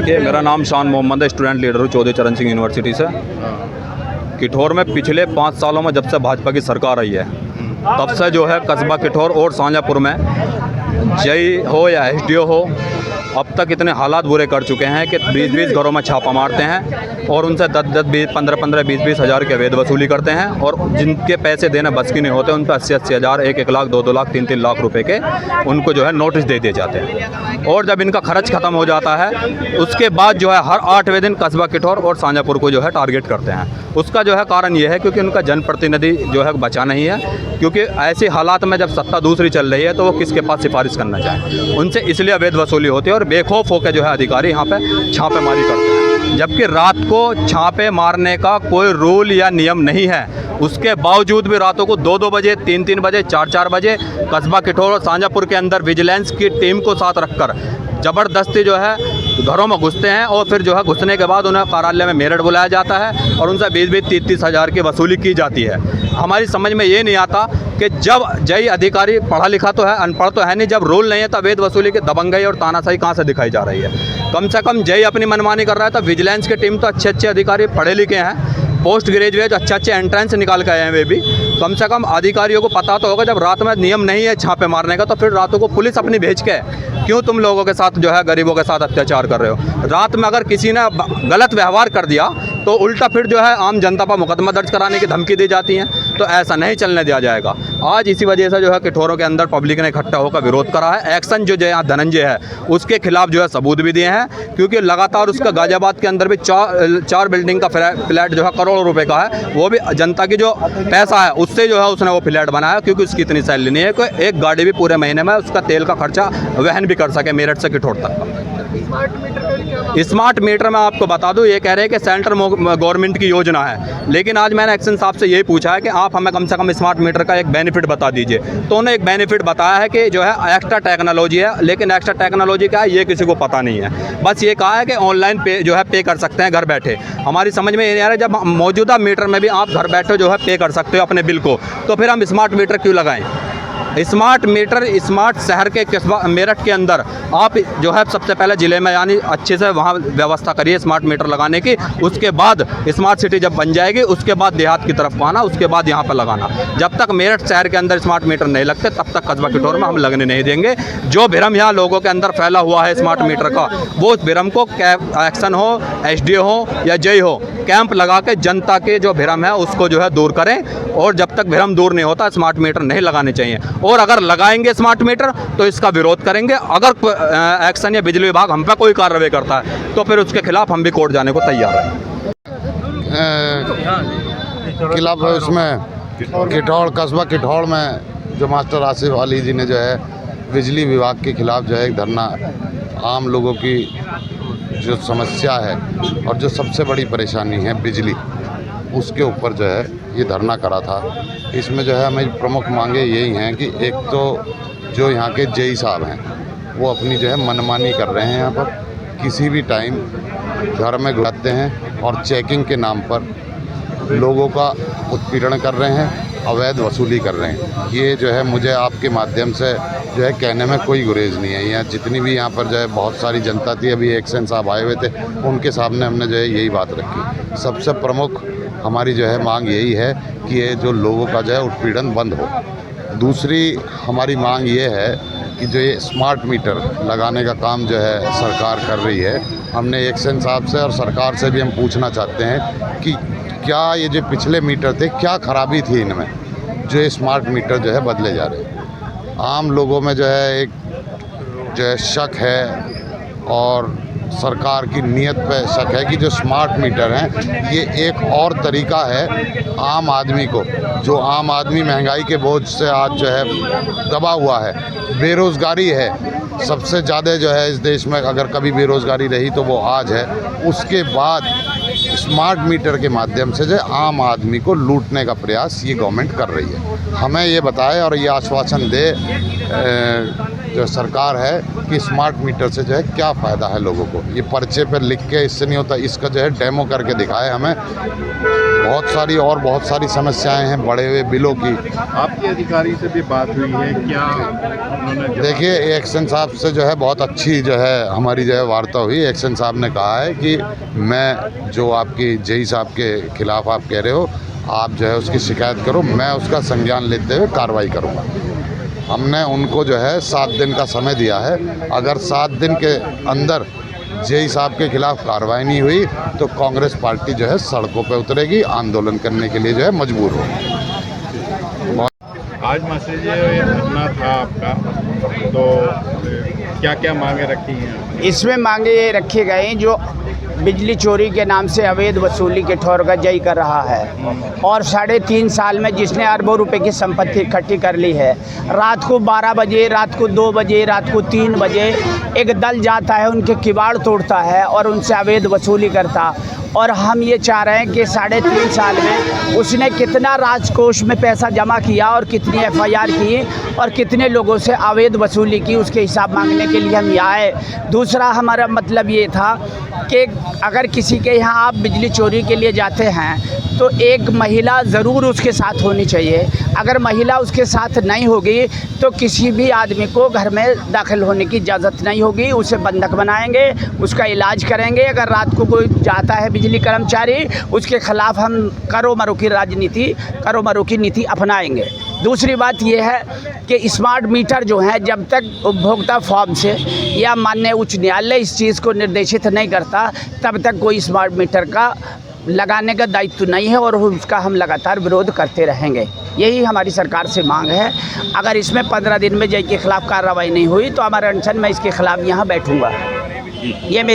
देखिए, मेरा नाम शान मोहम्मद है, स्टूडेंट लीडर हूँ चौधरी चरण सिंह यूनिवर्सिटी से। किठौर में पिछले 5 सालों में जब से भाजपा की सरकार आई है तब से जो है कस्बा किठौर और शाहजहाँपुर में जेई हो या एसडीओ हो, अब तक इतने हालात बुरे कर चुके हैं कि 20-20 घरों में छापा मारते हैं और उनसे 10-10, 15-15, 20-20 हज़ार के अवैध वसूली करते हैं। और जिनके पैसे देने बस की नहीं होते उन पर 80-80 हज़ार, 1-1 लाख, 2-2 लाख, 3-3 लाख रुपए के उनको जो है नोटिस दे दिए जाते हैं। और जब इनका खर्च ख़त्म हो जाता है उसके बाद जो है हर 8वें दिन कस्बा किठौर और शाहजहाँपुर को जो है टारगेट करते हैं। उसका जो है कारण ये है क्योंकि उनका जनप्रतिनिधि जो है बचा नहीं है, क्योंकि ऐसे हालात में जब सत्ता दूसरी चल रही है तो वो किसके पास सिफारिश करना चाहे, उनसे इसलिए अवैध वसूली होती है और बेखौफ होकर जो है अधिकारी यहाँ पे छापेमारी करते हैं। जबकि रात को छापे मारने का कोई रूल या नियम नहीं है, उसके बावजूद भी रातों को 2-2 बजे, 3-3 बजे, 4-4 बजे कस्बा किठौर और शाहजहाँपुर के अंदर विजिलेंस की टीम को साथ रखकर ज़बरदस्ती जो है घरों में घुसते हैं और फिर जो है घुसने के बाद उन्हें कार्यालय में मेरठ बुलाया जाता है और उनसे 20-20, 30-30 हज़ार की वसूली की जाती है। हमारी समझ में ये नहीं आता कि जब जय अधिकारी पढ़ा लिखा तो है, अनपढ़ तो है नहीं, जब रूल नहीं है तो अवैध वसूली की दबंगई और तानाशाही कहाँ से दिखाई जा रही है। कम से कम जय अपनी मनमानी कर रहा है तो विजिलेंस की टीम तो अच्छे अधिकारी पढ़े लिखे हैं, पोस्ट ग्रेजुएट अच्छे एंट्रेंस निकाल के आए हैं। वे भी कम से कम अधिकारियों को पता तो होगा जब रात में नियम नहीं है छापे मारने का तो फिर रातों को पुलिस अपनी भेज के क्यों तुम लोगों के साथ जो है गरीबों के साथ अत्याचार कर रहे हो। रात में अगर किसी ने गलत व्यवहार कर दिया तो उल्टा फिर जो है आम जनता पर मुकदमा दर्ज कराने की धमकी दी जाती है। तो ऐसा नहीं चलने दिया जाएगा। आज इसी वजह से जो है किठौरों के अंदर पब्लिक ने इकट्ठा होकर विरोध करा है। एक्शन जो यहाँ धनंजय है उसके खिलाफ जो है सबूत भी दिए हैं, क्योंकि लगातार उसका गाजियाबाद के अंदर भी चार बिल्डिंग का फ्लैट जो है करोड़ों रुपए का है, वो भी जनता की जो पैसा है उससे जो है उसने वो फ्लैट बनाया, क्योंकि उसकी इतनी सैलरी नहीं है कि एक गाड़ी भी पूरे महीने में उसका तेल का खर्चा वहन भी कर सके मेरठ से किठौर तक का। स्मार्ट मीटर में आपको बता दूं, ये कह रहे हैं कि सेंट्रल गवर्नमेंट की योजना है, लेकिन आज मैंने एक्शन साहब से यही पूछा है कि आप हमें कम से कम स्मार्ट मीटर का एक बेनिफिट बता दीजिए। तो उन्होंने एक बेनिफिट बताया है कि जो है एक्स्ट्रा टेक्नोलॉजी है, लेकिन एक्स्ट्रा टेक्नोलॉजी क्या है ये किसी को पता नहीं है। बस ये कहा है कि ऑनलाइन पे जो है पे कर सकते हैं घर बैठे। हमारी समझ में ये नहीं आ रहा है, जब मौजूदा मीटर में भी आप घर बैठे जो है पे कर सकते हो अपने बिल को, तो फिर हम स्मार्ट मीटर क्यों लगाएं। स्मार्ट मीटर स्मार्ट शहर के कस्बा मेरठ के अंदर आप जो है सबसे पहले ज़िले में यानी अच्छे से वहाँ व्यवस्था करिए स्मार्ट मीटर लगाने की। उसके बाद स्मार्ट सिटी जब बन जाएगी उसके बाद देहात की तरफ आना, उसके बाद यहाँ पर लगाना। जब तक मेरठ शहर के अंदर स्मार्ट मीटर नहीं लगते तब तक कस्बा किठौर में हम लगने नहीं देंगे। जो भ्रम यहाँ लोगों के अंदर फैला हुआ है स्मार्ट मीटर का, वो उस भ्रम को एक्शन हो, एसडीओ हो या जय हो, कैंप लगा के जनता के जो भ्रम है उसको जो है दूर करें। और जब तक भ्रम दूर नहीं होता स्मार्ट मीटर नहीं लगाने चाहिए। और अगर लगाएंगे स्मार्ट मीटर तो इसका विरोध करेंगे। अगर एक्शन या बिजली विभाग हम पे कोई कार्रवाई करता है तो फिर उसके खिलाफ हम भी कोर्ट जाने को तैयार हैं। खिलाफ उसमें किठौर कस्बा किठौर में जो मास्टर आसिफ अली जी ने जो है बिजली विभाग के खिलाफ जो है एक धरना, आम लोगों की जो समस्या है और जो सबसे बड़ी परेशानी है बिजली, उसके ऊपर जो है ये धरना करा था। इसमें जो है हमें प्रमुख मांगे यही हैं कि एक तो जो यहाँ के जेई साहब हैं वो अपनी जो है मनमानी कर रहे हैं, यहाँ पर किसी भी टाइम घर में घुसते हैं और चेकिंग के नाम पर लोगों का उत्पीड़न कर रहे हैं, अवैध वसूली कर रहे हैं। ये जो है मुझे आपके माध्यम से जो है कहने में कोई गुरेज नहीं है। यहाँ जितनी भी यहाँ पर जो है बहुत सारी जनता थी, अभी एक्शन साहब आए हुए थे, उनके सामने हमने जो है यही बात रखी। सबसे प्रमुख हमारी जो है मांग यही है कि ये जो लोगों का जो है उत्पीड़न बंद हो। दूसरी हमारी मांग ये है कि जो ये स्मार्ट मीटर लगाने का काम जो है सरकार कर रही है, हमने एक्शन साहब से और सरकार से भी हम पूछना चाहते हैं कि क्या ये जो पिछले मीटर थे क्या खराबी थी इनमें, जो ये स्मार्ट मीटर जो है बदले जा रहे हैं। आम लोगों में जो है एक जो है शक है और सरकार की नीयत पे शक है कि जो स्मार्ट मीटर हैं ये एक और तरीका है आम आदमी को, जो आम आदमी महंगाई के बोझ से आज जो है दबा हुआ है, बेरोज़गारी है सबसे ज़्यादा जो है इस देश में, अगर कभी बेरोज़गारी रही तो वो आज है। उसके बाद स्मार्ट मीटर के माध्यम से जो आम आदमी को लूटने का प्रयास ये गवर्नमेंट कर रही है। हमें ये बताए और ये आश्वासन दे जो सरकार है कि स्मार्ट मीटर से जो है क्या फ़ायदा है लोगों को। ये पर्चे पर लिख के इससे नहीं होता, इसका जो है डेमो करके दिखाए हमें। बहुत सारी समस्याएं हैं बढ़े हुए बिलों की। आपके अधिकारी से भी बात हुई है क्या? उन्होंने देखिए, एक्शन साहब से जो है बहुत अच्छी जो है हमारी जो है वार्ता हुई। एक्शन साहब ने कहा है कि मैं जो आपकी जेई साहब के खिलाफ़ आप कह रहे हो, आप जो है उसकी शिकायत करो, मैं उसका संज्ञान लेते हुए कार्रवाई करूँगा। हमने उनको जो है 7 दिन का समय दिया है। अगर 7 दिन के अंदर जेई साहब के खिलाफ़ कार्रवाई नहीं हुई तो कांग्रेस पार्टी जो है सड़कों पर उतरेगी, आंदोलन करने के लिए जो है मजबूर होगी। आज मास्टर जी ये धरना था आपका, तो क्या क्या मांगे रखी हैं? इसमें मांगे ये रखी गई जो बिजली चोरी के नाम से अवैध वसूली के ठौर का जई कर रहा है और 3.5 साल में जिसने अरबों रुपए की संपत्ति इकट्ठी कर ली है। रात को 12 बजे, रात को 2 बजे, रात को 3 बजे एक दल जाता है, उनके किवाड़ तोड़ता है और उनसे अवैध वसूली करता। और हम ये चाह रहे हैं कि 3.5 साल में उसने कितना राजकोष में पैसा जमा किया और कितनी FIR की और कितने लोगों से अवैध वसूली की, उसके हिसाब मांगने के लिए हम यहाँ आए। दूसरा हमारा मतलब ये था कि अगर किसी के यहाँ आप बिजली चोरी के लिए जाते हैं तो एक महिला ज़रूर उसके साथ होनी चाहिए। अगर महिला उसके साथ नहीं होगी तो किसी भी आदमी को घर में दाखिल होने की इजाज़त नहीं होगी। उसे बंधक बनाएंगे, उसका इलाज करेंगे। अगर रात को कोई जाता है बिजली कर्मचारी, उसके ख़िलाफ़ हम करो मरो की नीति अपनाएंगे। दूसरी बात यह है कि स्मार्ट मीटर जो है, जब तक उपभोक्ता फॉर्म से या माननीय उच्च न्यायालय इस चीज़ को निर्देशित नहीं करता तब तक कोई स्मार्ट मीटर का लगाने का दायित्व नहीं है और उसका हम लगातार विरोध करते रहेंगे। यही हमारी सरकार से मांग है। अगर इसमें 15 दिन में जेई के खिलाफ़ कार्रवाई नहीं हुई तो हमारा अनशन मैं इसके खिलाफ़ यहाँ बैठूँगा। ये मेरी